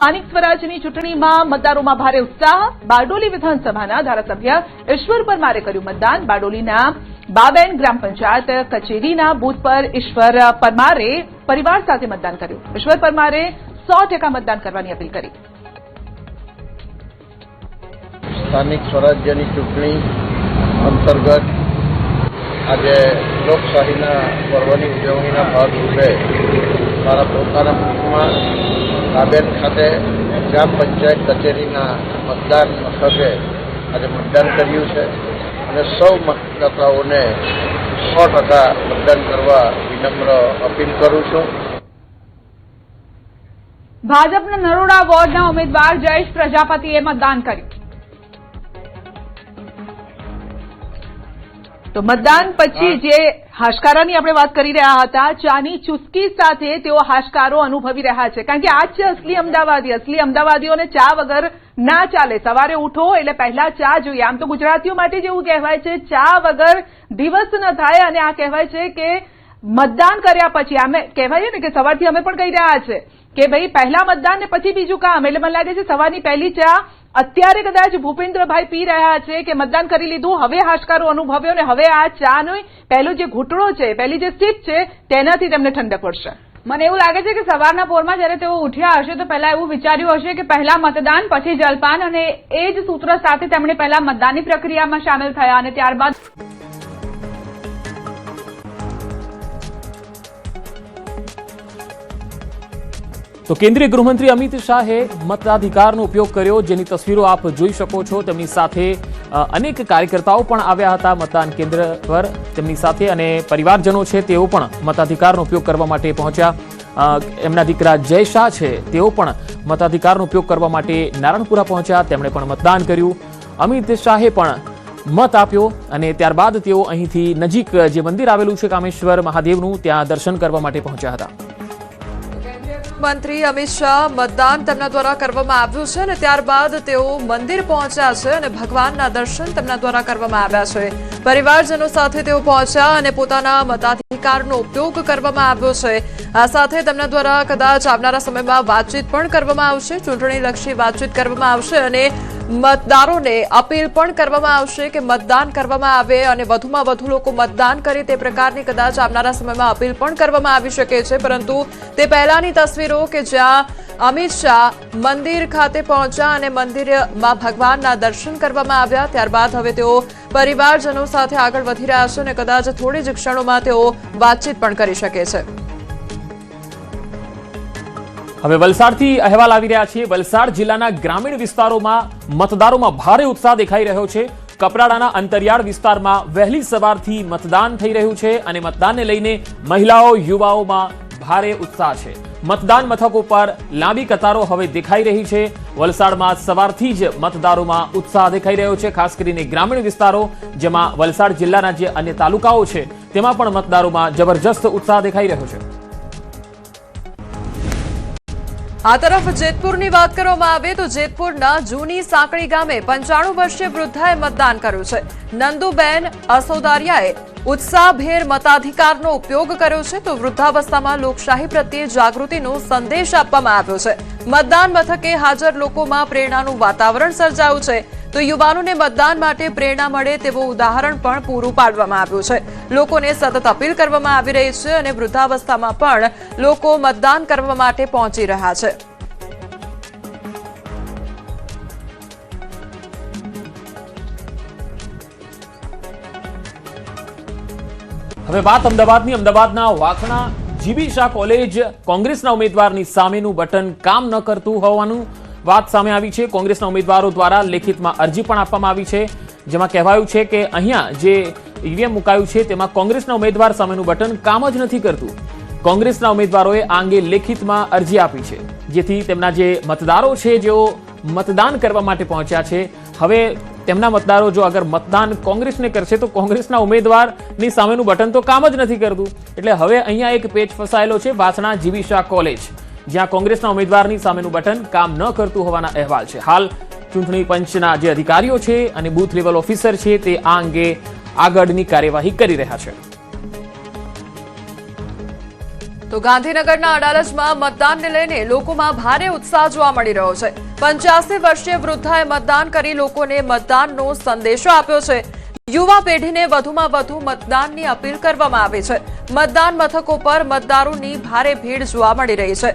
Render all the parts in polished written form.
સ્થાનિક સ્વરાજની ચૂંટણીમાં મતદારોમાં ભારે ઉત્સાહ। બારડોલી વિધાનસભાના ધારાસભ્ય ઈશ્વર પરમારે કર્યું મતદાન। બારડોલીના બાબેન ગ્રામ પંચાયત કચેરીના બૂથ પર ઈશ્વર પરમારે પરિવાર સાથે મતદાન કર્યું। ઈશ્વર પરમારે 100% મતદાન કરવાની અપીલ કરી। સ્થાનિક સ્વરાજ્યની ચૂંટણી અંતર્ગત આજે લોકશાહીના પર્વની ઉજવણીના ભાગરૂપે મારા પોતાના બૂથમાં બાબેન ખાતે ગ્રામ પંચાયત કચેરીના મતદાન મથકે આજે મતદાન કર્યું છે અને સૌ મતદાતાઓને 100% મતદાન કરવા વિનમ્ર અપીલ કરું છું। ભાજપના નરોડા વોર્ડના ઉમેદવાર જયેશ પ્રજાપતિએ મતદાન કર્યું। તો મતદાન પછી જે હાશકારાની આપણે વાત કરી રહ્યા હતા, ચાની ચુસ્કી સાથે તેઓ હાશકારો અનુભવી રહ્યા છે, કારણ કે આ જ છે અસલી અમદાવાદી। અસલી અમદાવાદીઓને ચા વગર ના ચાલે। સવારે ઉઠો એટલે પહેલા ચા જોઈએ। આમ તો ગુજરાતીઓ માટે જ એવું કહેવાય છે, ચા વગર દિવસ ન થાય। અને આ કહેવાય છે કે મતદાન કર્યા પછી અમે કહેવાય ને કે સવારથી અમે પણ કહી રહ્યા છે કે ભાઈ પહેલા મતદાન ને પછી બીજું કામ। એટલે મને લાગે છે સવારની પહેલી ચા અત્યારે કદાચ ભૂપેન્દ્રભાઈ પી રહ્યા છે કે મતદાન કરી લીધું, હવે હાશકારો અનુભવ્યો ને હવે આ ચાનો પહેલો જે ઘૂંટડો છે, પહેલી જે સીપ છે તેનાથી તેમને ઠંડક પડશે। મને એવું લાગે છે કે સવારના પોરમાં જ્યારે તેઓ ઉઠ્યા હશે તો પહેલા એવું વિચાર્યું હશે કે પહેલા મતદાન પછી જલપાન, અને એ જ સૂત્ર સાથે તેમણે પહેલા મતદાનની પ્રક્રિયામાં સામેલ થયા અને ત્યારબાદ તો કેન્દ્રીય ગૃહમંત્રી અમિત શાહે મતાધિકારનો ઉપયોગ કર્યો, જેની તસવીરો આપ જોઈ શકો છો। તેમની સાથે અનેક કાર્યકર્તાઓ પણ આવ્યા હતા મતદાન કેન્દ્ર પર તેમની સાથે, અને પરિવારજનો છે તેઓ પણ મતાધિકારનો ઉપયોગ કરવા માટે પહોંચ્યા। એમના દીકરા જય શાહ છે તેઓ પણ મતાધિકારનો ઉપયોગ કરવા માટે નારણપુરા પહોંચ્યા, તેમણે પણ મતદાન કર્યું। અમિત શાહે પણ મત આપ્યો અને ત્યારબાદ તેઓ અહીંથી નજીક જે મંદિર આવેલું છે કામેશ્વર મહાદેવનું, ત્યાં દર્શન કરવા માટે પહોંચ્યા હતા। મંત્રી અમિત શાહ મતદાન તેમના દ્વારા કરવામાં આવ્યું છે અને ત્યારબાદ તેઓ મંદિર પહોંચ્યા છે અને ભગવાનના દર્શન તેમના દ્વારા કરવામાં આવ્યા છે। પરિવારજનો સાથે તેઓ પહોંચ્યા અને પોતાના મતાધિકારનો ઉપયોગ કરવામાં આવ્યો છે। આ સાથે તેમના દ્વારા કદાચ આવનારા સમયમાં વાતચીત પણ કરવામાં આવશે, ચૂંટણીલક્ષી વાતચીત કરવામાં આવશે અને મતદારોને અપીલ પણ કરવામાં આવશે કે મતદાન કરવામાં આવે અને વધુમાં વધુ લોકો મતદાન કરે તે પ્રકારની કદાચ આવનારા સમયમાં અપીલ પણ કરવામાં આવી શકે છે। પરંતુ તે પહેલાની તસવીરો કે જ્યાં અમિત શાહ મંદિર ખાતે પહોંચ્યા અને મંદિરમાં ભગવાનના દર્શન કરવામાં આવ્યા, ત્યારબાદ હવે તેઓ પરિવારજનો સાથે આગળ વધી રહ્યા છે અને કદાચ થોડી જ ક્ષણોમાં તેઓ વાતચીત પણ કરી શકે છે। હવે વલસાડથી અહેવાલ આવી રહ્યા છે। વલસાડ જિલ્લાના ગ્રામીણ વિસ્તારોમાં મતદારોમાં ભારે ઉત્સાહ દેખાઈ રહ્યો છે। કપરાડાના અંતરિયાળ વિસ્તારમાં વહેલી સવારથી મતદાન થઈ રહ્યું છે અને મતદાનને લઈને મહિલાઓ યુવાઓમાં ભારે ઉત્સાહ છે। મતદાન મથકો પર લાંબી કતારો હવે દેખાઈ રહી છે। વલસાડમાં સવારથી જ મતદારોમાં ઉત્સાહ દેખાઈ રહ્યો છે, ખાસ કરીને ગ્રામીણ વિસ્તારો, જેમાં વલસાડ જિલ્લાના જે અન્ય તાલુકાઓ છે તેમાં પણ મતદારોમાં જબરજસ્ત ઉત્સાહ દેખાઈ રહ્યો છે। આ તરફ જેતપુરની વાત કરવામાં આવે તો જેતપુરના જૂની સાંકળી ગામે 95 વર્ષીય વૃદ્ધાએ મતદાન કર્યું છે। નંદુબેન અસોદારિયાએ ઉત્સાહભેર મતાધિકારનો ઉપયોગ કર્યો છે તો વૃદ્ધાવસ્થામાં લોકશાહી પ્રત્યે જાગૃતિનો સંદેશ આપવામાં આવ્યો છે। મતદાન મથકે હાજર લોકોમાં પ્રેરણાનું વાતાવરણ સર્જાયું છે તો યુવાનોને મતદાન માટે પ્રેરણા મળે તેવું ઉદાહરણ પણ પૂરું પાડવામાં આવ્યું છે। લોકોને સતત અપીલ કરવામાં આવી રહી છે અને વૃદ્ધાવસ્થામાં પણ લોકો મતદાન કરવા માટે પહોંચી રહ્યા છે। હવે વાત અમદાવાદની। અમદાવાદના વાખણા જીબી શાહ કોલેજ કોંગ્રેસના ઉમેદવારની સામેનું બટન કામ ન કરતું હોવાનું વાત સામે આવી છે। કોંગ્રેસના ઉમેદવારો દ્વારા લેખિતમાં અરજી પણ આપવામાં આવી છે, જેમાં કહેવાયું છે કે અહીંયા જે ઈવીએમ મુકાયું છે તેમાં કોંગ્રેસના ઉમેદવાર સામેનું બટન કામ જ નથી કરતું। કોંગ્રેસના ઉમેદવારોએ આ અંગે લેખિતમાં અરજી આપી છે, જેથી તેમના જે મતદારો છે જેઓ મતદાન કરવા માટે પહોંચ્યા છે, હવે તેમના મતદારો જો અગર મતદાન કોંગ્રેસને કરશે તો કોંગ્રેસના ઉમેદવારની સામેનું બટન તો કામ જ નથી કરતું। એટલે હવે અહીંયા એક પેચ ફસાયેલો છે વાસણા જીબી શાહ કોલેજ, જ્યાં કોંગ્રેસના ઉમેદવારની સામેનું બટન કામ ન કરતું હોવાના અહેવાલ છે। હાલ ચૂંટણી પંચના જે અધિકારીઓ છે અને બૂથ લેવલ ઓફિસર છે તે આ અંગે આગળની કાર્યવાહી કરી રહ્યા છે। તો ગાંધીનગરના અડાલજમાં મતદાનને લઈને લોકોમાં ભારે ઉત્સાહ જોવા મળી રહ્યો છે. 85 વર્ષીય વૃદ્ધાએ મતદાન કરી લોકોને મતદાનનો સંદેશો આપ્યો છે. યુવા પેઢીને વધુમાં વધુ મતદાનની અપીલ કરવામાં આવી છે. મતદાન મથકો પર મતદારોની ભારે ભીડ જોવા મળી રહી છે.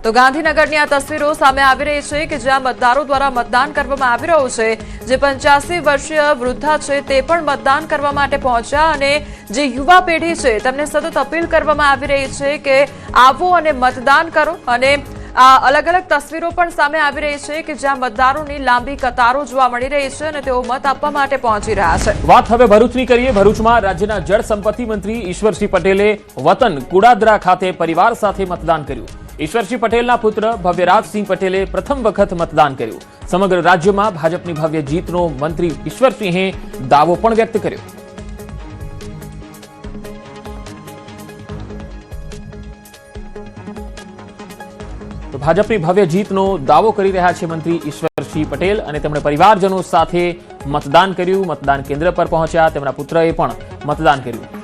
તો ગાંધીનગરની આ તસવીરો સામે આવી રહી છે કે જ્યાં મતદારો દ્વારા મતદાન કરવામાં આવી રહ્યું છે. જે 85 વર્ષીય વૃદ્ધા છે તે પણ મતદાન કરવા માટે પહોંચ્યા અને જે યુવા પેઢી છે તેમને સતત અપીલ કરવામાં આવી રહી છે કે આવો અને મતદાન કરો. અને આ અલગ અલગ તસવીરો પણ સામે આવી રહી છે કે જ્યાં મતદારોની લાંબી કતારો જોવા મળી રહી છે અને તેઓ મત આપવા માટે પહોંચી રહ્યા છે. વાત હવે ભરૂચની કરીએ. ભરૂચમાં રાજ્યના જળ સંપત્તિ મંત્રી ઈશ્વરસિંહ પટેલે વતન કુડાદરા ખાતે પરિવાર સાથે મતદાન કર્યું. ઈશ્વરસિંહ પટેલના પુત્ર ભવ્યરાજસિંહ પટેલે પ્રથમ વખત મતદાન કર્યું. સમગ્ર રાજ્યમાં ભાજપની ભવ્ય જીતનો મંત્રી ઈશ્વરસિંહે દાવો પણ વ્યક્ત કર્યો. તો ભાજપની ભવ્ય જીતનો દાવો કરી રહ્યા છે મંત્રી ઈશ્વરસિંહ પટેલ અને તેમણે પરિવારજનો સાથે મતદાન કર્યું. મતદાન કેન્દ્ર પર પહોંચ્યા. તેમના પુત્રએ પણ મતદાન કર્યું.